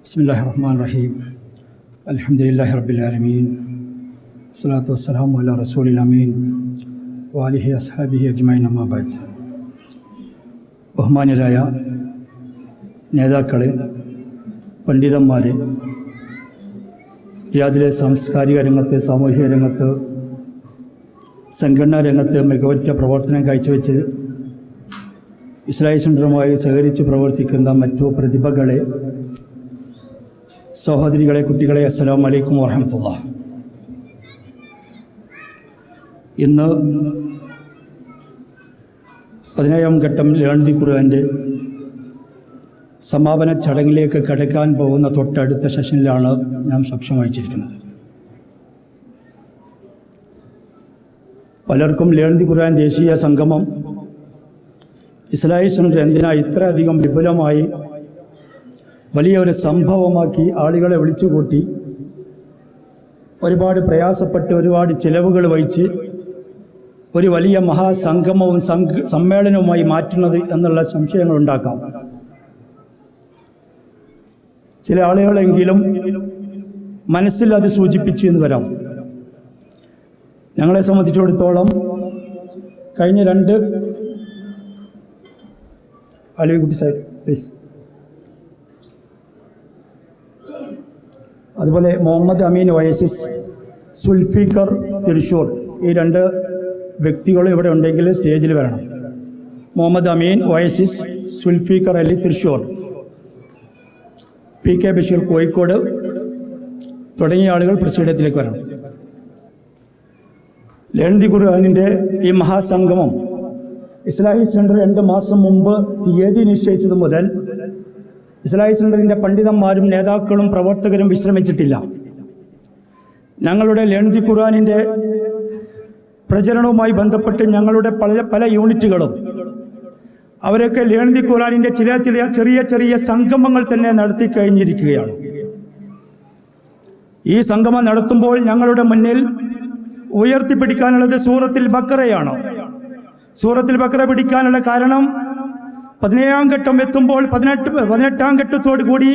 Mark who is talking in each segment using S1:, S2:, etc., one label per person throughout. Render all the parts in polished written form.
S1: ബിസ്മില്ലാഹിർറഹ്മാനിർറഹീം. അൽഹംദുലില്ലാഹി റബ്ബിൽ ആലമീൻ. സ്വലാത്തു വസ്സലാമു അലാ റസൂലിൽ അമീൻ വഅലിഹി അസ്ഹാബിഹി അജ്മഈൻ. അമ്മാ ബഅദ്. ബഹുമാന്യരായ നേതാക്കളെ, പണ്ഡിതന്മാരെ, റിയാദിലെ സാംസ്കാരിക രംഗത്ത്, സാമൂഹിക രംഗത്ത്, സംഘടനാ രംഗത്ത് മികവുറ്റ പ്രവർത്തനം കാഴ്ചവെച്ച് ഇസ്ലാഹി സെൻ്ററുമായി സഹകരിച്ച് പ്രവർത്തിക്കുന്ന മറ്റു പ്രതിഭകളെ, സഹോദരികളെ, കുട്ടികളെ, അസ്സലാമു അലൈക്കും വറഹ്മത്തുള്ളാഹി. ഇന്ന് 17ാം ഘട്ടം ലേൺ ദി ഖുർആൻ്റെ സമാപന ചടങ്ങിലേക്ക് കടക്കാൻ പോകുന്ന തൊട്ടടുത്ത സെഷനിലാണ് ഞാൻ സാക്ഷ്യം വഹിച്ചിരിക്കുന്നത്. പലർക്കും ലേൺ ദി ഖുർആൻ ദേശീയ സംഗമം ഇസ്ലാഹി സെൻ്റർ എന്തിനാ ഇത്രയധികം വിപുലമായി വലിയൊരു സംഭവമാക്കി ആളുകളെ വിളിച്ചുകൂട്ടി ഒരുപാട് പ്രയാസപ്പെട്ട് ഒരുപാട് ചിലവുകൾ വഹിച്ച് ഒരു വലിയ മഹാസംഗമവും സമ്മേളനവുമായി മാറ്റുന്നത് എന്നുള്ള സംശയങ്ങളുണ്ടാക്കാം. ചില ആളുകളെങ്കിലും മനസ്സിൽ അത് സൂചിപ്പിച്ചു എന്ന് വരാം. ഞങ്ങളെ സംബന്ധിച്ചിടത്തോളം കഴിഞ്ഞ അലിക്കുട്ടി സാഹിബ് പ്ലീസ്, അതുപോലെ മുഹമ്മദ് അമീൻ ഒയസിസ്, സുൽഫിക്കർ തൃശ്ശൂർ, ഈ 2 വ്യക്തികളും ഇവിടെ ഉണ്ടെങ്കിൽ സ്റ്റേജിൽ വരണം. മുഹമ്മദ് അമീൻ ഒയസിസ്, സുൽഫിക്കർ അലി തൃശ്ശൂർ, പി കെ ബഷീർ കോഴിക്കോട് തുടങ്ങിയ ആളുകൾ പ്രസിഡത്തിലേക്ക് വരണം. ലേൺ ദി ഖുർആനിൻ്റെ ഈ മഹാസംഗമം ഇസ്ലാഹി സെൻ്റർ 2 മാസം മുമ്പ് തീയതി നിശ്ചയിച്ചത് മുതൽ ഇസ്ലാഹി സെൻ്ററിൻ്റെ പണ്ഡിതന്മാരും നേതാക്കളും പ്രവർത്തകരും വിശ്രമിച്ചിട്ടില്ല. ഞങ്ങളുടെ ലേൺ ദി ഖുർആനിൻ്റെ പ്രചരണവുമായി ബന്ധപ്പെട്ട് ഞങ്ങളുടെ പല യൂണിറ്റുകളും അവരൊക്കെ ലേൺ ദി ഖുർആനിൻ്റെ ചെറിയ ചെറിയ സംഗമങ്ങൾ തന്നെ നടത്തി കഴിഞ്ഞിരിക്കുകയാണ്. ഈ സംഗമം നടത്തുമ്പോൾ ഞങ്ങളുടെ മുന്നിൽ ഉയർത്തിപ്പിടിക്കാനുള്ളത് സൂറത്തുൽ ബഖറയാണ്. സൂറത്തുൽ ബഖറ പിടിക്കാനുള്ള കാരണം 17ാം ഘട്ടം എത്തുമ്പോൾ 18ാം ഘട്ടത്തോടു കൂടി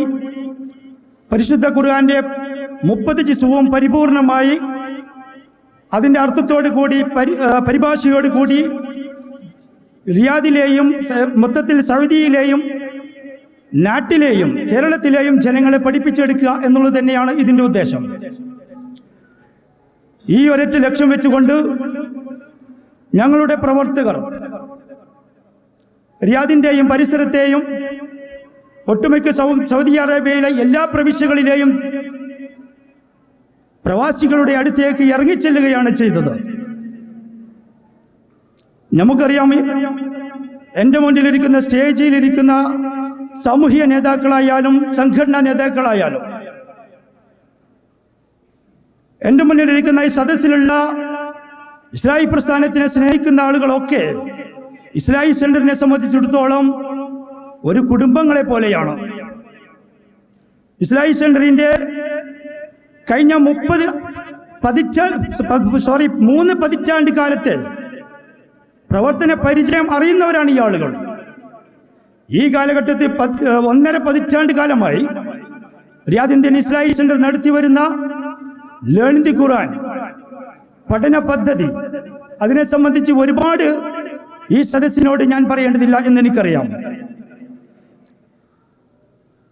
S1: പരിശുദ്ധ ഖുർആന്റെ 30 ജിസുവും പരിപൂർണമായി അതിൻ്റെ അർത്ഥത്തോടു കൂടി പരിഭാഷയോട് കൂടി റിയാദിലെയും മൊത്തത്തിൽ സൗദിയിലെയും നാട്ടിലെയും കേരളത്തിലെയും ജനങ്ങളെ പഠിപ്പിച്ചെടുക്കുക എന്നുള്ളത് തന്നെയാണ് ഇതിൻ്റെ ഉദ്ദേശം. ഈ ഒരൊറ്റ ലക്ഷ്യം വെച്ചുകൊണ്ട് ഞങ്ങളുടെ പ്രവർത്തകർ റിയാദിൻ്റെയും പരിസരത്തെയും ഒട്ടുമിക്ക സൗദി അറേബ്യയിലെ എല്ലാ പ്രവിശ്യകളിലെയും പ്രവാസികളുടെ അടുത്തേക്ക് ഇറങ്ങിച്ചെല്ലുകയാണ് ചെയ്തത്. നമുക്കറിയാം, എൻ്റെ മുന്നിലിരിക്കുന്ന സ്റ്റേജിലിരിക്കുന്ന സാമൂഹിക നേതാക്കളായാലും സംഘടനാ നേതാക്കളായാലും എൻ്റെ മുന്നിലിരിക്കുന്ന ഈ സദസ്സിലുള്ള ഇസ്ലാഹി പ്രസ്ഥാനത്തിനെ സ്നേഹിക്കുന്ന ആളുകളൊക്കെ ഇസ്ലാഹി സെൻ്ററിനെ സംബന്ധിച്ചിടത്തോളം ഒരു കുടുംബങ്ങളെ പോലെയാണ്. ഇസ്ലാഹി സെൻ്ററിൻ്റെ കഴിഞ്ഞ 3 പതിറ്റാണ്ട് കാലത്തെ പ്രവർത്തന പരിചയം അറിയുന്നവരാണ് ഈ ആളുകൾ. ഈ കാലഘട്ടത്തിൽ 1.5 പതിറ്റാണ്ട് കാലമായി റിയാദ് ഇന്ത്യൻ ഇസ്ലാഹി സെൻ്റർ നടത്തി വരുന്ന ലേൺ ദി ഖുർആൻ പഠന പദ്ധതി, അതിനെ സംബന്ധിച്ച് ഒരുപാട് ഈ സദസ്സിനോട് ഞാൻ പറയേണ്ടതില്ല എന്നെനിക്കറിയാം.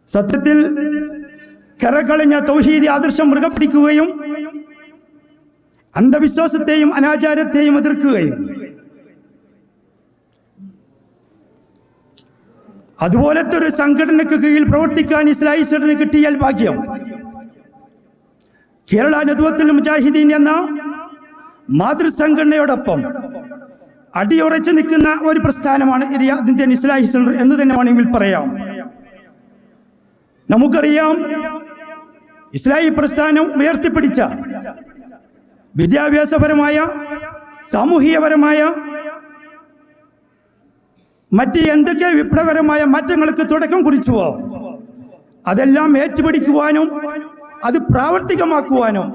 S1: സത്യത്തിൽ കരകളഞ്ഞ തൗഹീദി ആദർശം മുറുകെ പിടിക്കുകയും അന്ധവിശ്വാസത്തെയും അനാചാരത്തെയും എതിർക്കുകയും അതുപോലത്തെ ഒരു സംഘടനയ്ക്ക് കീഴിൽ പ്രവർത്തിക്കാൻ ഇസ്ലാഹി സെൻ്ററിന് കിട്ടിയാൽ ഭാഗ്യം. കേരള നദ്വത്തുൽ മുജാഹിദീൻ എന്ന മാതൃസംഘടനയോടൊപ്പം അടിയുറച്ചു നിൽക്കുന്ന ഒരു പ്രസ്ഥാനമാണ് റിയാദ് ഇന്ത്യൻ ഇസ്ലാഹി സെൻ്റർ എന്ന് തന്നെ വേണമെങ്കിൽ പറയാം. നമുക്കറിയാം, ഇസ്ലാഹി പ്രസ്ഥാനം ഉയർത്തിപ്പിടിച്ച വിദ്യാഭ്യാസപരമായ, സാമൂഹികപരമായ, മറ്റ് എന്തൊക്കെ വിപ്ലവകരമായ മാറ്റങ്ങൾക്ക് തുടക്കം കുറിച്ചുവോ അതെല്ലാം ഏറ്റുപിടിക്കുവാനും അത് പ്രാവർത്തികമാക്കുവാനും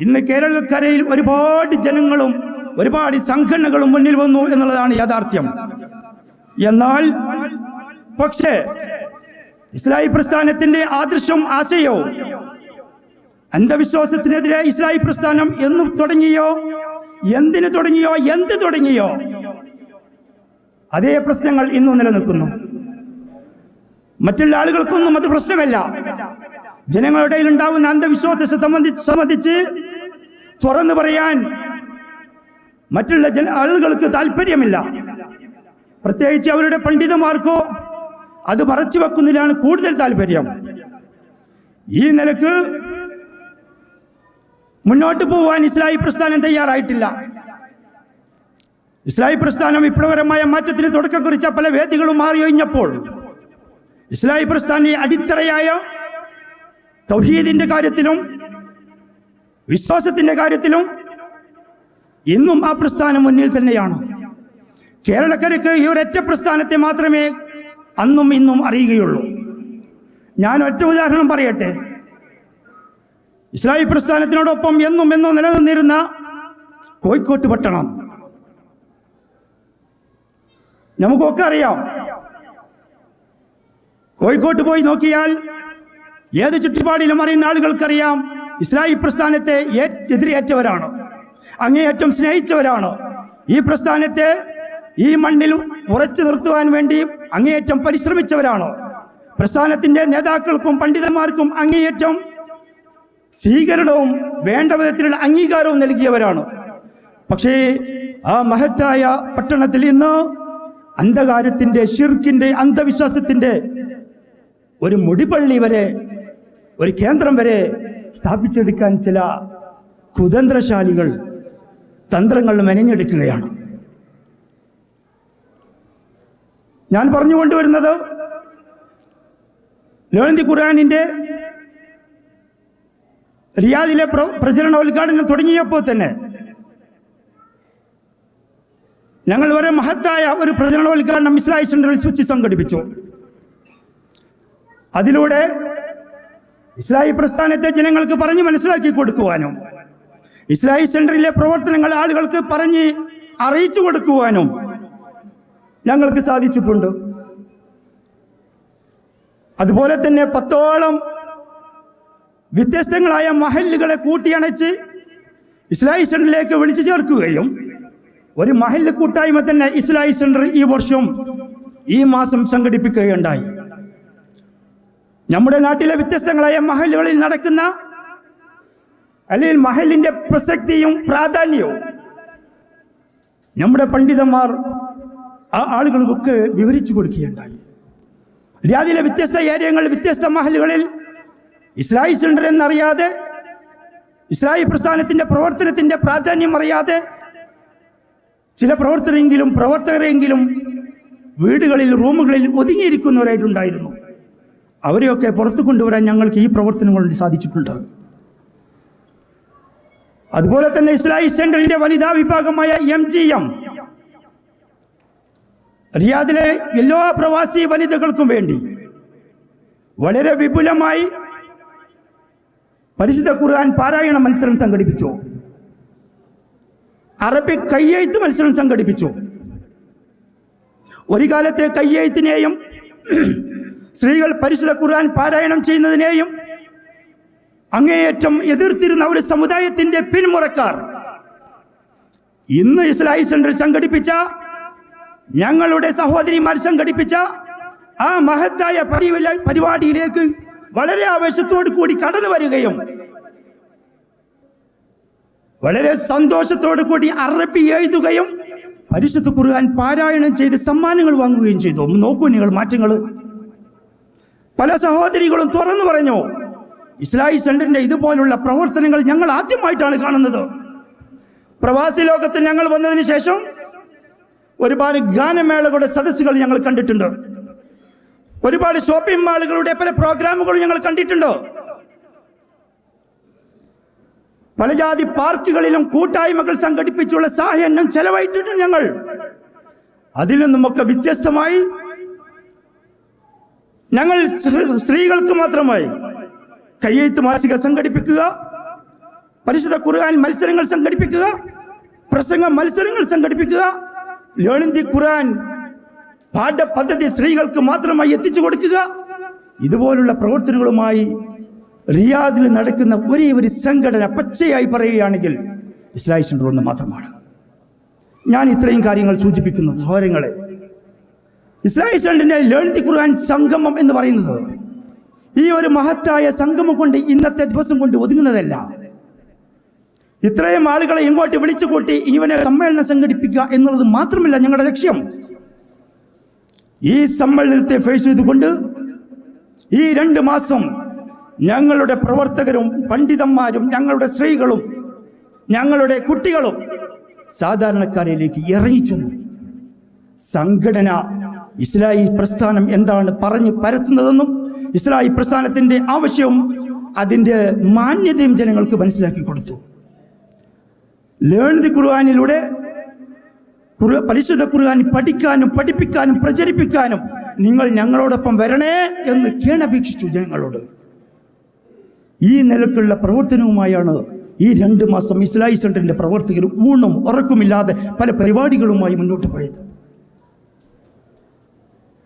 S1: ഇന്ന് കേരളക്കരയിൽ ഒരുപാട് ജനങ്ങളും ഒരുപാട് സംഘടനകളും മുന്നിൽ വന്നു എന്നുള്ളതാണ് യാഥാർത്ഥ്യം. എന്നാൽ പക്ഷേ ഇസ്ലാഹി പ്രസ്ഥാനത്തിന്റെ ആദർശവും ആശയവും അന്ധവിശ്വാസത്തിനെതിരെ ഇസ്ലാഹി പ്രസ്ഥാനം എന്ന് തുടങ്ങിയോ, എന്തിന് തുടങ്ങിയോ, എന്ത് തുടങ്ങിയോ, അതേ പ്രശ്നങ്ങൾ ഇന്നും നിലനിൽക്കുന്നു. മറ്റുള്ള ആളുകൾക്കൊന്നും അത് പ്രശ്നമല്ല. ജനങ്ങളുടെ ഇടയിൽ ഉണ്ടാവുന്ന അന്ധവിശ്വാസത്തെ സംബന്ധിച്ച് തുറന്നു പറയാൻ മറ്റുള്ള ആളുകൾക്ക് താല്പര്യമില്ല. പ്രത്യേകിച്ച് അവരുടെ പണ്ഡിതന്മാർക്കോ അത് മറച്ചു വെക്കുന്നതിലാണ് കൂടുതൽ താല്പര്യം. ഈ നിലക്ക് മുന്നോട്ട് പോകാൻ ഇസ്ലാഹി പ്രസ്ഥാനം തയ്യാറായിട്ടില്ല. ഇസ്ലാഹി പ്രസ്ഥാനം വിപ്ലവകരമായ മാറ്റത്തിന് തുടക്കം കുറിച്ച പല വേദികളും മാറിയൊഴിഞ്ഞപ്പോൾ ഇസ്ലാഹി പ്രസ്ഥാന അടിത്തറയായ തൗഹീദിന്റെ കാര്യത്തിലും വിശ്വാസത്തിന്റെ കാര്യത്തിലും ഇന്നും ആ പ്രസ്ഥാനം മുന്നിൽ തന്നെയാണ്. കേരളക്കരയ്ക്ക് ഈ ഒരൊറ്റ പ്രസ്ഥാനത്തെ മാത്രമേ അന്നും ഇന്നും അറിയുകയുള്ളൂ. ഞാൻ ഒറ്റ ഉദാഹരണം പറയട്ടെ. ഇസ്ലാഹി പ്രസ്ഥാനത്തിനോടൊപ്പം എന്നും നിലനിന്നിരുന്ന കോഴിക്കോട്ട് പട്ടണം നമുക്കൊക്കെ അറിയാം. കോഴിക്കോട്ട് പോയി നോക്കിയാൽ ഏത് ചുറ്റുപാടിലും അറിയുന്ന ആളുകൾക്കറിയാം ഇസ്ലാഹി പ്രസ്ഥാനത്തെ എതിരേറ്റവരാണ്, അങ്ങേയറ്റം സ്നേഹിച്ചവരാണ്. ഈ പ്രസ്ഥാനത്തെ ഈ മണ്ണിൽ ഉറച്ചു നിർത്തുവാൻ വേണ്ടി അങ്ങേയറ്റം പരിശ്രമിച്ചവരാണ്. പ്രസ്ഥാനത്തിന്റെ നേതാക്കൾക്കും പണ്ഡിതന്മാർക്കും അങ്ങേയറ്റം സ്വീകരണവും വേണ്ട വിധത്തിലുള്ള അംഗീകാരവും നൽകിയവരാണ്. പക്ഷേ ആ മഹത്തായ പട്ടണത്തിൽ ഇന്ന് അന്ധകാരത്തിന്റെ, ശിർക്കിന്റെ, അന്ധവിശ്വാസത്തിന്റെ ഒരു മുടിപള്ളി വരെ, ഒരു കേന്ദ്രം വരെ സ്ഥാപിച്ചെടുക്കാൻ ചില കുതന്ത്രശാലികൾ തന്ത്രങ്ങൾ മെനഞ്ഞെടുക്കുകയാണ്. ഞാൻ പറഞ്ഞുകൊണ്ടുവരുന്നത് ലോലന്തി ഖുർആനിന്റെ റിയാദിലെ പ്രചരണോദ്ഘാടനം തുടങ്ങിയപ്പോൾ തന്നെ ഞങ്ങൾ വളരെ മഹത്തായ ഒരു പ്രചരണോദ്ഘാടനം ഇസ്ലാഹി സെന്ററിൽ വെച്ച് സംഘടിപ്പിച്ചു. അതിലൂടെ ഇസ്ലാഹി പ്രസ്ഥാനത്തെ ജനങ്ങൾക്ക് പറഞ്ഞ് മനസ്സിലാക്കി കൊടുക്കുവാനും ഇസ്ലാഹി സെന്ററിലെ പ്രവർത്തനങ്ങൾ ആളുകൾക്ക് പറഞ്ഞ് അറിയിച്ചു കൊടുക്കുവാനും ഞങ്ങൾക്ക് സാധിച്ചിട്ടുണ്ട്. അതുപോലെ തന്നെ 10ഓളം വ്യത്യസ്തങ്ങളായ മഹല്ലുകളെ കൂട്ടിയണച്ച് ഇസ്ലാഹി സെന്ററിലേക്ക് വിളിച്ചു ചേർക്കുകയും ഒരു മഹല്ല് കൂട്ടായ്മ തന്നെ ഇസ്ലാഹി സെന്റർ ഈ മാസം സംഘടിപ്പിക്കുകയുണ്ടായി. നമ്മുടെ നാട്ടിലെ വ്യത്യസ്തങ്ങളായ മഹല്ലുകളിൽ നടക്കുന്ന അല്ലെങ്കിൽ മഹലിന്റെ പ്രസക്തിയും പ്രാധാന്യവും നമ്മുടെ പണ്ഡിതന്മാർ ആ ആളുകൾക്കൊക്കെ വിവരിച്ചു കൊടുക്കുകയുണ്ടായി. റിയാദിലെ വ്യത്യസ്ത ഏരിയകളിൽ, വ്യത്യസ്ത മഹലുകളിൽ ഇസ്ലാഹി സെന്റർ എന്നറിയാതെ, ഇസ്ലാഹി പ്രസ്ഥാനത്തിന്റെ പ്രവർത്തനത്തിന്റെ പ്രാധാന്യം അറിയാതെ ചില പ്രവർത്തകരെങ്കിലും വീടുകളിൽ, റൂമുകളിൽ ഒതുങ്ങിയിരിക്കുന്നവരായിട്ടുണ്ടായിരുന്നു. അവരെയൊക്കെ പുറത്തു കൊണ്ടുവരാൻ ഞങ്ങൾക്ക് ഈ പ്രവർത്തനം കൊണ്ട് സാധിച്ചിട്ടുണ്ട്. അതുപോലെ തന്നെ ഇസ്ലാഹി സെന്ററിന്റെ വനിതാ വിഭാഗമായ MGM റിയാദിലെ എല്ലാ പ്രവാസി വനിതകൾക്കും വേണ്ടി വളരെ വിപുലമായി പരിശുദ്ധ ഖുർആൻ പാരായണ മത്സരം സംഘടിപ്പിച്ചു. അറബിക് കയ്യെഴുത്ത് മത്സരം സംഘടിപ്പിച്ചു. ഒരു കാലത്തെ കയ്യെഴുത്തിനെയും സ്ത്രീകൾ പരിശുദ്ധ ഖുർആൻ പാരായണം ചെയ്യുന്നതിനെയും അങ്ങേയറ്റം എതിർത്തിരുന്ന ഒരു സമുദായത്തിന്റെ പിന്മുറക്കാർ ഇന്ന് ഇസ്ലാഹി സെന്റർ സംഘടിപ്പിച്ച, ഞങ്ങളുടെ സഹോദരിമാർ സംഘടിപ്പിച്ച ആ മഹത്തായ പരിപാടിയിലേക്ക് വളരെ ആവേശത്തോടു കൂടി കടന്നു വരികയും വളരെ സന്തോഷത്തോടു കൂടി അറബി എഴുതുകയും പരിശുദ്ധ ഖുർആൻ പാരായണം ചെയ്ത് സമ്മാനങ്ങൾ വാങ്ങുകയും ചെയ്തു. നോക്കൂ നിങ്ങൾ മാറ്റങ്ങൾ. പല സഹോദരികളും തുറന്നു പറഞ്ഞു, ഇസ്ലാഹി സെന്ററിന്റെ ഇതുപോലുള്ള പ്രവർത്തനങ്ങൾ ഞങ്ങൾ ആദ്യമായിട്ടാണ് കാണുന്നത്. പ്രവാസി ലോകത്തിൽ ഞങ്ങൾ വന്നതിന് ശേഷം ഒരുപാട് ഗാനമേളകളുടെ സദസ്സുകൾ ഞങ്ങൾ കണ്ടിട്ടുണ്ട്. ഒരുപാട് ഷോപ്പിംഗ് മാളുകളുടെ പല പ്രോഗ്രാമുകളും ഞങ്ങൾ കണ്ടിട്ടുണ്ട്. പല ജാതി പാർക്കുകളിലും കൂട്ടായ്മകൾ സംഘടിപ്പിച്ചുള്ള സഹായം ചെലവഴിച്ചിട്ടുണ്ട് ഞങ്ങൾ. അതിൽ നിന്നുമൊക്കെ വ്യത്യസ്തമായി ഞങ്ങൾ സ്ത്രീകൾക്ക് മാത്രമായി കയ്യെഴുത്ത് മാസിക സംഘടിപ്പിക്കുക, പരിശുദ്ധ ഖുർആൻ മത്സരങ്ങൾ സംഘടിപ്പിക്കുക, പ്രസംഗ മത്സരങ്ങൾ സംഘടിപ്പിക്കുക, ലോലന്തി ഖുർആൻ പാഠ്യപദ്ധതി സ്ത്രീകൾക്ക് മാത്രമായി എത്തിച്ചു കൊടുക്കുക, ഇതുപോലുള്ള പ്രവർത്തനങ്ങളുമായി റിയാദിൽ നടക്കുന്ന ഒരേ ഒരു സംഘടന പച്ചയായി പറയുകയാണെങ്കിൽ ഇസ്ലാഹി സെന്റർ ഒന്ന് മാത്രമാണ്. ഞാൻ ഇത്രയും കാര്യങ്ങൾ സൂചിപ്പിക്കുന്നത് സഹോദരങ്ങളെ, ഇസ്ലാഹി സെന്ററിന്റെ ലേൺ ദി ഖുർആൻ സംഗമം എന്ന് പറയുന്നത് ഈ ഒരു മഹത്തായ സംഗമം കൊണ്ട് ഇന്നത്തെ ദിവസം കൊണ്ട് ഒതുങ്ങുന്നതല്ല. ഇത്രയും ആളുകളെ ഇങ്ങോട്ട് വിളിച്ചു കൂട്ടി ഇവനെ സമ്മേളനം സംഘടിപ്പിക്കുക എന്നുള്ളത് മാത്രമല്ല ഞങ്ങളുടെ ലക്ഷ്യം. ഈ സമ്മേളനത്തെ ഫേസ് ചെയ്തുകൊണ്ട് ഈ 2 മാസം ഞങ്ങളുടെ പ്രവർത്തകരും പണ്ഡിതന്മാരും ഞങ്ങളുടെ സ്ത്രീകളും ഞങ്ങളുടെ കുട്ടികളും സാധാരണക്കാരിലേക്ക് ഇറങ്ങിച്ചെന്നു. സംഘടന ഇസ്ലാഹി പ്രസ്ഥാനം എന്താണ് പറഞ്ഞ് പരത്തുന്നതെന്നും ഇസ്ലാഹി പ്രസ്ഥാനത്തിൻ്റെ ആവശ്യവും അതിൻ്റെ മാന്യതയും ജനങ്ങൾക്ക് മനസ്സിലാക്കി കൊടുത്തു. ലേൺ ദി ഖുർആനിലൂടെ പരിശുദ്ധ ഖുർആൻ പഠിക്കാനും പഠിപ്പിക്കാനും പ്രചരിപ്പിക്കാനും നിങ്ങൾ ഞങ്ങളോടൊപ്പം വരണേ എന്ന് കേണപേക്ഷിച്ചു ജനങ്ങളോട്. ഈ നിലക്കുള്ള പ്രവർത്തനവുമായാണ് ഈ 2 മാസം ഇസ്ലാഹി സെന്ററിന്റെ പ്രവർത്തകർ ഊണും ഉറക്കുമില്ലാതെ പല പരിപാടികളുമായി മുന്നോട്ട് പോയത്.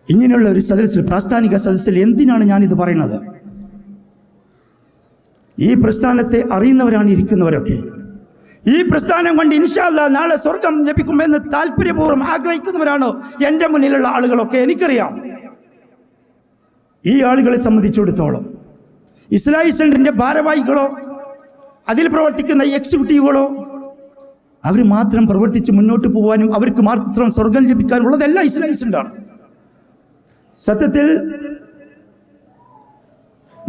S1: ഇങ്ങനെയുള്ള ഒരു സദസ്സിൽ, പ്രാസ്ഥാനിക സദസ്സിൽ എന്തിനാണ് ഞാനിത് പറയുന്നത്? ഈ പ്രസ്ഥാനത്തെ അറിയുന്നവരാണ് ഇരിക്കുന്നവരൊക്കെ. ഈ പ്രസ്ഥാനം കൊണ്ട് ഇൻഷാ അല്ലാഹ് നാളെ സ്വർഗം ലഭിക്കുമെന്ന് താല്പര്യപൂർവ്വം ആഗ്രഹിക്കുന്നവരാണ് എൻ്റെ മുന്നിലുള്ള ആളുകളൊക്കെ. എനിക്കറിയാം. ഈ ആളുകളെ സംബന്ധിച്ചിടത്തോളം ഇസ്ലാഹി സെന്ററിന്റെ ഭാരവാഹികളോ അതിൽ പ്രവർത്തിക്കുന്ന എക്സിക്യൂട്ടീവുകളോ അവർ മാത്രം പ്രവർത്തിച്ച് മുന്നോട്ട് പോകാനും അവർക്ക് മാത്രം സ്വർഗം ലഭിക്കാനുള്ളതല്ല ഇസ്ലാഹി സെന്റർ. സത്യത്തിൽ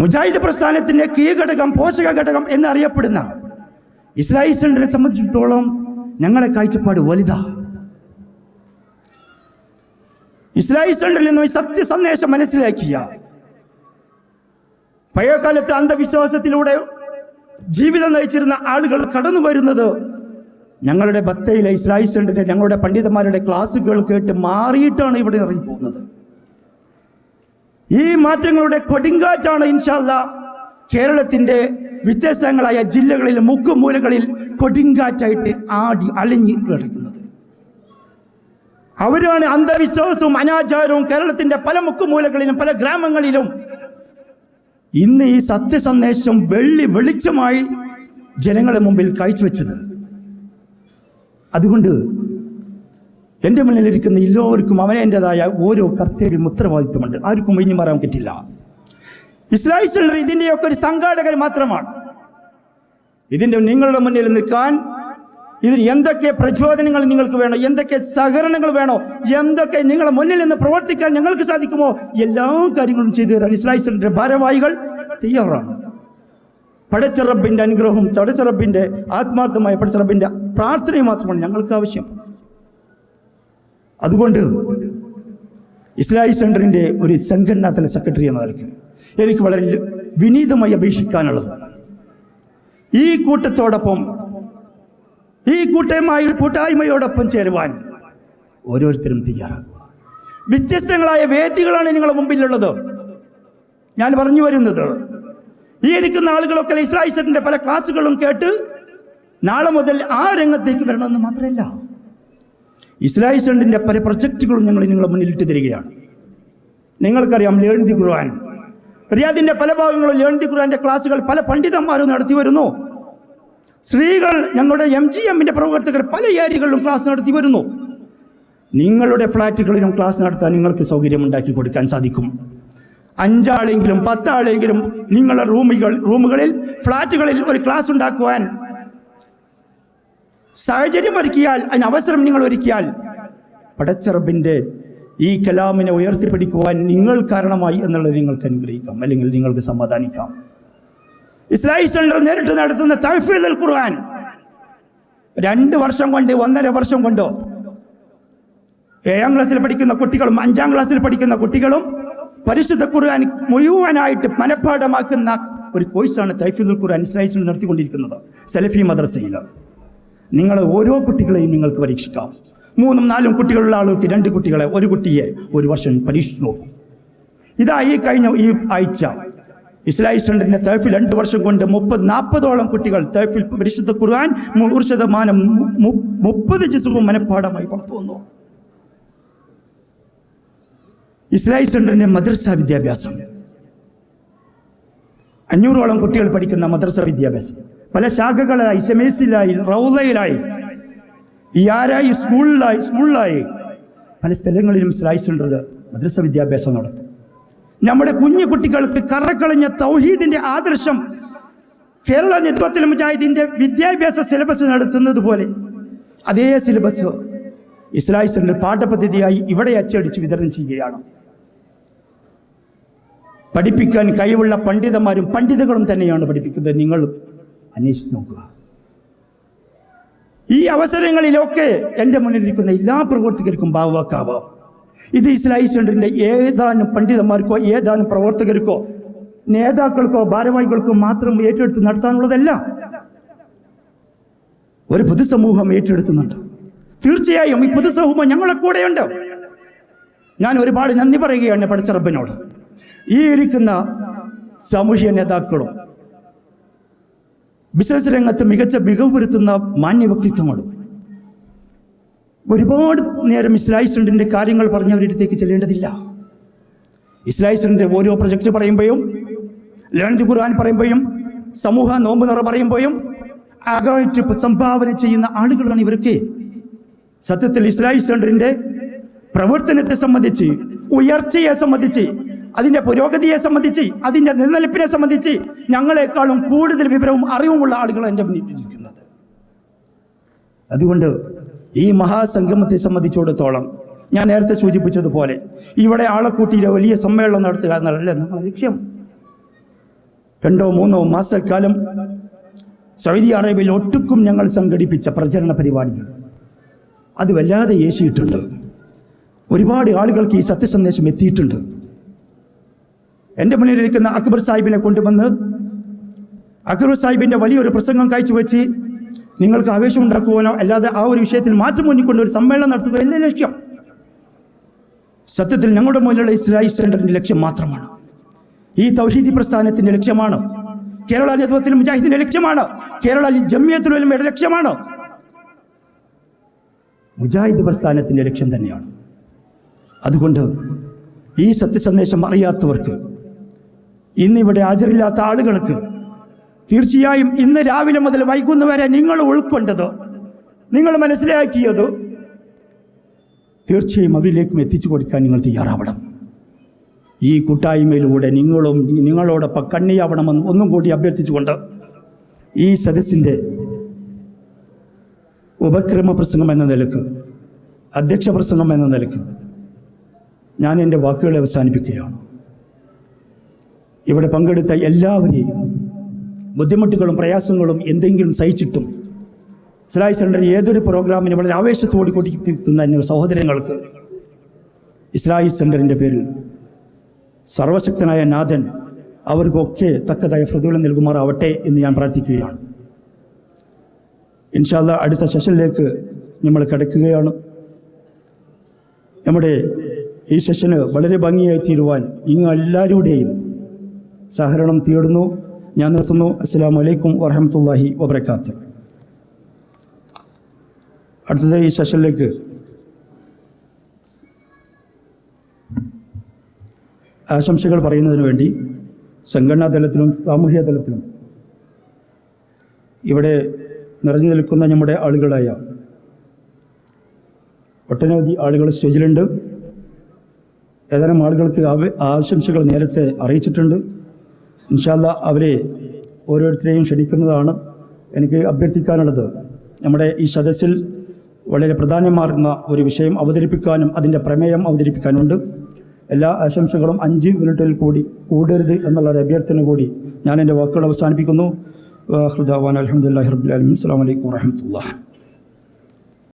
S1: മുജാഹിദ് പ്രസ്ഥാനത്തിന്റെ കീഴ്ഘടകം, പോഷക ഘടകം എന്നറിയപ്പെടുന്ന ഇസ്ലാഹി സെന്ററിനെ സംബന്ധിച്ചിടത്തോളം ഞങ്ങളെ കാഴ്ചപ്പാട് വലുതാ. ഇസ്ലാഹി സെന്ററിൽ നിന്നും സത്യസന്ദേശം മനസ്സിലാക്കിയ, പഴയകാലത്ത് അന്ധവിശ്വാസത്തിലൂടെ ജീവിതം നയിച്ചിരുന്ന ആളുകൾ കടന്നു വരുന്നത് ഞങ്ങളുടെ ബത്തയിലെ ഇസ്ലാഹി സെന്ററിന്റെ ഞങ്ങളുടെ പണ്ഡിതന്മാരുടെ ക്ലാസ്സുകൾ കേട്ട് മാറിയിട്ടാണ് ഇവിടെ ഇറങ്ങിപ്പോകുന്നത്. ഈ മാറ്റങ്ങളുടെ കൊടുങ്കാറ്റാണ് ഇൻഷാ അല്ലാഹ് കേരളത്തിന്റെ വ്യത്യസ്തങ്ങളായ ജില്ലകളിൽ മുക്കുമൂലകളിൽ കൊടുങ്കാറ്റായിട്ട് ആടി അലഞ്ഞു കിടക്കുന്നത്. അവരാണ് അന്ധവിശ്വാസവും അനാചാരവും കേരളത്തിന്റെ പല മുക്കുമൂലകളിലും പല ഗ്രാമങ്ങളിലും ഇന്ന് ഈ സത്യസന്ദേശം വെളിച്ചമായി ജനങ്ങളുടെ മുമ്പിൽ കാഴ്ചവെച്ചത്. അതുകൊണ്ട് എൻ്റെ മുന്നിലിരിക്കുന്ന എല്ലാവർക്കും അവനേൻ്റെതായ ഓരോ കർത്തവ്യം, ഉത്തരവാദിത്വമുണ്ട്. ആർക്കും ഒഴിഞ്ഞു മാറാൻ പറ്റില്ല. ഇസ്ലാഹി സെന്റർ ഇതിൻ്റെയൊക്കെ ഒരു സംഘാടകർ മാത്രമാണ്. ഇതിൻ്റെ നിങ്ങളുടെ മുന്നിൽ നിൽക്കാൻ ഇതിന് എന്തൊക്കെ പ്രചോദനങ്ങൾ നിങ്ങൾക്ക് വേണോ, എന്തൊക്കെ സഹകരണങ്ങൾ വേണോ, എന്തൊക്കെ നിങ്ങളുടെ മുന്നിൽ നിന്ന് പ്രവർത്തിക്കാൻ ഞങ്ങൾക്ക് സാധിക്കുമോ, എല്ലാ കാര്യങ്ങളും ചെയ്തു തരാൻ ഇസ്ലാഹി സെന്ററിന്റെ ഭാരവാഹികൾ തയ്യാറാണ്. പടച്ച റബ്ബിൻ്റെ അനുഗ്രഹവും പടച്ച റബ്ബിൻ്റെ ആത്മാർത്ഥമായ പടച്ച റബ്ബിൻ്റെ പ്രാർത്ഥനയും മാത്രമാണ് ഞങ്ങൾക്ക് ആവശ്യം. അതുകൊണ്ട് ഇസ്ലാഹി സെന്ററിൻ്റെ ഒരു സംഘടനാതല സെക്രട്ടറി എന്ന നിലയ്ക്ക് എനിക്ക് വളരെ വിനീതമായി അപേക്ഷിക്കാനുള്ളത്, ഈ കൂട്ടത്തോടൊപ്പം, ഈ കൂട്ടായ്മയോടൊപ്പം ചേരുവാൻ ഓരോരുത്തരും തയ്യാറാകുക. വ്യത്യസ്തങ്ങളായ വേദികളാണ് നിങ്ങളുടെ മുമ്പിലുള്ളത്. ഞാൻ പറഞ്ഞു വരുന്നത്, ഈ ഇരിക്കുന്ന ആളുകളൊക്കെ ഇസ്ലാഹി സെന്ററിന്റെ പല ക്ലാസ്സുകളും കേട്ട് നാളെ മുതൽ ആ രംഗത്തേക്ക് വരണമെന്ന് മാത്രമല്ല, ഇസ്ലാഹി സെന്ററിന്റെ പല പ്രൊജക്റ്റുകളും ഞങ്ങൾ നിങ്ങളുടെ മുന്നിലിട്ട് തരികയാണ്. നിങ്ങൾക്കറിയാം, ലേൺ ദി ഖുർആൻ റിയാദിന്റെ പല ഭാഗങ്ങളും ലേൺ ദി ഖുർആന്റെ ക്ലാസ്സുകൾ പല പണ്ഡിതന്മാരും നടത്തി വരുന്നു. സ്ത്രീകൾ, ഞങ്ങളുടെ MGMന്റെ പ്രവർത്തകർ പല ഏരിയകളിലും ക്ലാസ് നടത്തി വരുന്നു. നിങ്ങളുടെ ഫ്ലാറ്റുകളിലും ക്ലാസ് നടത്താൻ നിങ്ങൾക്ക് സൗകര്യമുണ്ടാക്കി കൊടുക്കാൻ സാധിക്കും. 5 ആളെങ്കിലും 10 ആളെങ്കിലും നിങ്ങളുടെ റൂമുകളിൽ ഫ്ലാറ്റുകളിൽ ഒരു ക്ലാസ് ഉണ്ടാക്കുവാൻ സാഹചര്യം ഒരുക്കിയാൽ, അതിന് അവസരം നിങ്ങൾ ഒരുക്കിയാൽ, പടച്ച റബ്ബിൻ്റെ ഈ കലാമിനെ ഉയർത്തിപ്പിടിക്കുവാൻ നിങ്ങൾ കാരണമായി എന്നുള്ളത് നിങ്ങൾക്ക് അനുഗ്രഹിക്കാം, അല്ലെങ്കിൽ നിങ്ങൾക്ക് സമാധാനിക്കാം. ഇസ്ലാഹി സെന്റർ നേരിട്ട് നടത്തുന്ന തഹ്ഫീദുൽ ഖുർആൻ 2 വർഷം കൊണ്ട് 1.5 വർഷം കൊണ്ടോ 7ാം ക്ലാസ്സിൽ പഠിക്കുന്ന കുട്ടികളും 5ാം ക്ലാസ്സിൽ പഠിക്കുന്ന കുട്ടികളും പരിശുദ്ധ ഖുർആൻ മുഴുവനായിട്ട് മനഃപ്പാഠമാക്കുന്ന ഒരു കോഴ്സാണ് തഹ്ഫീദുൽ ഖുർആൻ ഇസ്ലാഹി സെന്റർ നടത്തിക്കൊണ്ടിരിക്കുന്നത് സലഫി മദ്രസയിൽ. നിങ്ങൾ ഓരോ കുട്ടികളെയും നിങ്ങൾക്ക് പരീക്ഷിക്കാം. 3ഉം 4ഉം കുട്ടികളുള്ള ആളുകൾക്ക് 2 കുട്ടികളെ, 1 കുട്ടിയെ 1 വർഷം പരീക്ഷിച്ചു നോക്കും. ഇതാ ഈ കഴിഞ്ഞ ഈ ആഴ്ച ഇസ്ലാഹി സെന്ററിന്റെ തഹ്ഫീൽ 2 വർഷം കൊണ്ട് 30-40ഓളം കുട്ടികൾ തഹ്ഫീൽ പരിശുദ്ധ ഖുർആൻ 100% 30 ജിസുകളും മനഃപ്പാഠമായി പുറത്തു വന്നു. ഇസ്ലാഹി സെന്ററിന്റെ മദ്രസ വിദ്യാഭ്യാസം 500ഓളം കുട്ടികൾ പഠിക്കുന്ന മദ്രസ വിദ്യാഭ്യാസം, പല ശാഖകളായി, ഷമേസിലായി, റൗളയിലായി, യാരായി, സ്കൂളിലായി പല സ്ഥലങ്ങളിലും ഇസ്ലാഹി സെൻ്റർ മദ്രസ വിദ്യാഭ്യാസം നടത്തും. നമ്മുടെ കുഞ്ഞു കുട്ടികൾക്ക് കറക്കളഞ്ഞ തൗഹീദിൻ്റെ ആദർശം കേരള നേതൃത്വത്തിൽ മുജാഹിദിൻ്റെ വിദ്യാഭ്യാസ സിലബസ് നടത്തുന്നത് പോലെ അതേ സിലബസ് ഇസ്ലാഹി സെൻ്റർ പാഠപദ്ധതിയായി ഇവിടെ അച്ചടിച്ച് വിതരണം ചെയ്യുകയാണ്. പഠിപ്പിക്കാൻ കഴിവുള്ള പണ്ഡിതകളും തന്നെയാണ് പഠിപ്പിക്കുന്നത്. നിങ്ങൾ അന്വേഷിച്ച് നോക്കുക. ഈ അവസരങ്ങളിലൊക്കെ എൻ്റെ മുന്നിലിരിക്കുന്ന എല്ലാ പ്രവർത്തകർക്കും ഭാഗവാക്കാവാം. ഇത് ഇസ്ലാഹി സെൻ്ററിൻ്റെ ഏതാനും പണ്ഡിതന്മാർക്കോ ഏതാനും പ്രവർത്തകർക്കോ നേതാക്കൾക്കോ ഭാരവാഹികൾക്കോ മാത്രം ഏറ്റെടുത്ത് നടത്താനുള്ളതല്ല. ഒരു പൊതുസമൂഹം ഏറ്റെടുക്കുന്നുണ്ട്. തീർച്ചയായും ഈ പൊതുസമൂഹം ഞങ്ങളെ കൂടെയുണ്ട്. ഞാൻ ഒരുപാട് നന്ദി പറയുകയാണ് പഠിച്ച റബ്ബിനോട്. ഈ ഇരിക്കുന്ന സാമൂഹ്യ നേതാക്കളും ബിസിനസ് രംഗത്ത് മികവ് പുലർത്തുന്ന മാന്യ വ്യക്തിത്വങ്ങളും ഒരുപാട് നേരം ഇസ്ലാഹി സെൻ്ററിൻ്റെ കാര്യങ്ങൾ പറഞ്ഞവരിടത്തേക്ക് ചെല്ലേണ്ടതില്ല. ഇസ്ലാഹി സെൻ്ററിൻ്റെ ഓരോ പ്രൊജക്റ്റ് പറയുമ്പോഴും, ലേൺ ദി ഖുർആൻ പറയുമ്പോഴും, സമൂഹ നോമ്പ് നിറ പറയുമ്പോഴും ആകായിട്ട് സംഭാവന ചെയ്യുന്ന ആളുകളാണ് ഇവരൊക്കെ. സത്യത്തിൽ ഇസ്ലാഹി സെൻ്ററിൻ്റെ പ്രവർത്തനത്തെ സംബന്ധിച്ച്, ഉയർച്ചയെ സംബന്ധിച്ച്, അതിൻ്റെ പുരോഗതിയെ സംബന്ധിച്ച്, അതിൻ്റെ നിലനിൽപ്പിനെ സംബന്ധിച്ച് ഞങ്ങളെക്കാളും കൂടുതൽ വിവരവും അറിവുമുള്ള ആളുകളാണ് എൻ്റെ മുന്നിലിരിക്കുന്നത്. അതുകൊണ്ട് ഈ മഹാസംഗമത്തെ സംബന്ധിച്ചിടത്തോളം ഞാൻ നേരത്തെ സൂചിപ്പിച്ചതുപോലെ ഇവിടെ ആളെ കൂട്ടിയിട്ട് വലിയ സമ്മേളനം നടത്തുക എന്നല്ല നമ്മുടെ ലക്ഷ്യം. 2-3 മാസക്കാലം സൗദി അറേബ്യയിൽ ഒട്ടുക്കും ഞങ്ങൾ സംഘടിപ്പിച്ച പ്രചരണ പരിപാടികൾ അത് വല്ലാതെ ഏശിയിട്ടുണ്ട്. ഒരുപാട് ആളുകൾക്ക് ഈ സത്യസന്ദേശം എത്തിയിട്ടുണ്ട്. എൻ്റെ മുന്നിലിരിക്കുന്ന അക്ബർ സാഹിബിനെ കൊണ്ടുവന്ന് അക്ബർ സാഹിബിൻ്റെ വലിയൊരു പ്രസംഗം കാഴ്ചവെച്ച് നിങ്ങൾക്ക് ആവേശം ഉണ്ടാക്കുവാനോ അല്ലാതെ ആ ഒരു വിഷയത്തിൽ മാറ്റം മുന്നിക്കൊണ്ട് ഒരു സമ്മേളനം നടത്തുക എല്ലാ ലക്ഷ്യം. സത്യത്തിൽ ഞങ്ങളുടെ മുന്നിലുള്ള ഇസ്ലാഹി സെൻ്ററിൻ്റെ ലക്ഷ്യം മാത്രമാണ്. ഈ തൗഹീദി പ്രസ്ഥാനത്തിൻ്റെ ലക്ഷ്യമാണ്. കേരള നേതൃത്വത്തിൽ മുജാഹിദിൻ്റെ ലക്ഷ്യമാണ്. കേരള ജമിയത്തുൽ ഉലമയുടെ ലക്ഷ്യമാണ്. മുജാഹിദ് പ്രസ്ഥാനത്തിൻ്റെ ലക്ഷ്യം തന്നെയാണ്. അതുകൊണ്ട് ഈ സത്യസന്ദേശം അറിയാത്തവർക്ക്, ഇന്നിവിടെ ഹാജരില്ലാത്ത ആളുകൾക്ക് തീർച്ചയായും ഇന്ന് രാവിലെ മുതൽ വൈകുന്നവരെ നിങ്ങൾ ഉൾക്കൊണ്ടത്, നിങ്ങൾ മനസ്സിലാക്കിയത് തീർച്ചയായും അവരിലേക്കും എത്തിച്ചു കൊടുക്കാൻ നിങ്ങൾ തയ്യാറാവണം. ഈ കൂട്ടായ്മയിലൂടെ നിങ്ങളോടൊപ്പം കണ്ണിയാവണമെന്ന് ഒന്നും കൂടി അഭ്യർത്ഥിച്ചുകൊണ്ട് ഈ സദസ്സിൻ്റെ ഉപക്രമ പ്രസംഗം എന്ന നിലക്ക്, അധ്യക്ഷ പ്രസംഗം എന്ന നിലക്ക് ഞാൻ എൻ്റെ വാക്കുകളെ അവസാനിപ്പിക്കുകയാണ്. ഇവിടെ പങ്കെടുത്ത എല്ലാവരെയും ബുദ്ധിമുട്ടുകളും പ്രയാസങ്ങളും എന്തെങ്കിലും സഹിച്ചിട്ടും ഇസ്ലാഹി സെൻ്റർ ഏതൊരു പ്രോഗ്രാമിന് വളരെ ആവേശത്തോടെ കൊണ്ടിരിക്കുന്ന എൻ്റെ സഹോദരങ്ങൾക്ക് ഇസ്ലാഹി സെൻ്ററിൻ്റെ പേരിൽ സർവശക്തനായ നാഥൻ അവർക്കൊക്കെ തക്കതായ പ്രതിഫലം നൽകുമാറാവട്ടെ എന്ന് ഞാൻ പ്രാർത്ഥിക്കുകയാണ്. ഇൻഷാ അല്ലാഹ് അടുത്ത സെഷനിലേക്ക് നമ്മൾ കടക്കുകയാണ്. നമ്മുടെ ഈ സെഷന് വളരെ ഭംഗിയായി തീരുവാൻ നിങ്ങൾ എല്ലാവരുടെയും സഹകരണം തേടുന്നു. ഞാൻ നിർത്തുന്നു. അസ്സലാമു അലൈക്കും വറഹ്മത്തുള്ളാഹി വബറകാതുഹു. അടുത്തത് ഈ സെഷനിലേക്ക് ആശംസകൾ പറയുന്നതിന് വേണ്ടി സംഘടനാ തലത്തിലും സാമൂഹ്യ തലത്തിലും ഇവിടെ നിറഞ്ഞു നിൽക്കുന്ന നമ്മുടെ ആളുകളായ ഒട്ടനവധി ആളുകൾ സ്റ്റേജിലുണ്ട്. ഏതാനും ആളുകൾക്ക് ആശംസകൾ നേരത്തെ അറിയിച്ചിട്ടുണ്ട്. ഇൻഷാ അല്ലാഹ് അവരെ ഓരോരുത്തരെയും ക്ഷണിക്കുന്നതാണ്. എനിക്ക് അഭ്യർത്ഥിക്കാനുള്ളത്, നമ്മുടെ ഈ സദസ്സിൽ വളരെ പ്രധാനമാർന്ന ഒരു വിഷയം അവതരിപ്പിക്കാനും അതിൻ്റെ പ്രമേയം അവതരിപ്പിക്കാനുണ്ട്. എല്ലാ ആശംസകളും 5 മിനിറ്റിൽ കൂടി കൂടരുത് എന്നുള്ളൊരു അഭ്യർത്ഥന കൂടി ഞാൻ എൻ്റെ വാക്കുകൾ അവസാനിപ്പിക്കുന്നു. അൽഹംദുലില്ലാഹി റബ്ബിൽ ആലമീൻ. അസ്സലാമു അലൈക്കും വറഹ്മത്തുള്ളാഹി.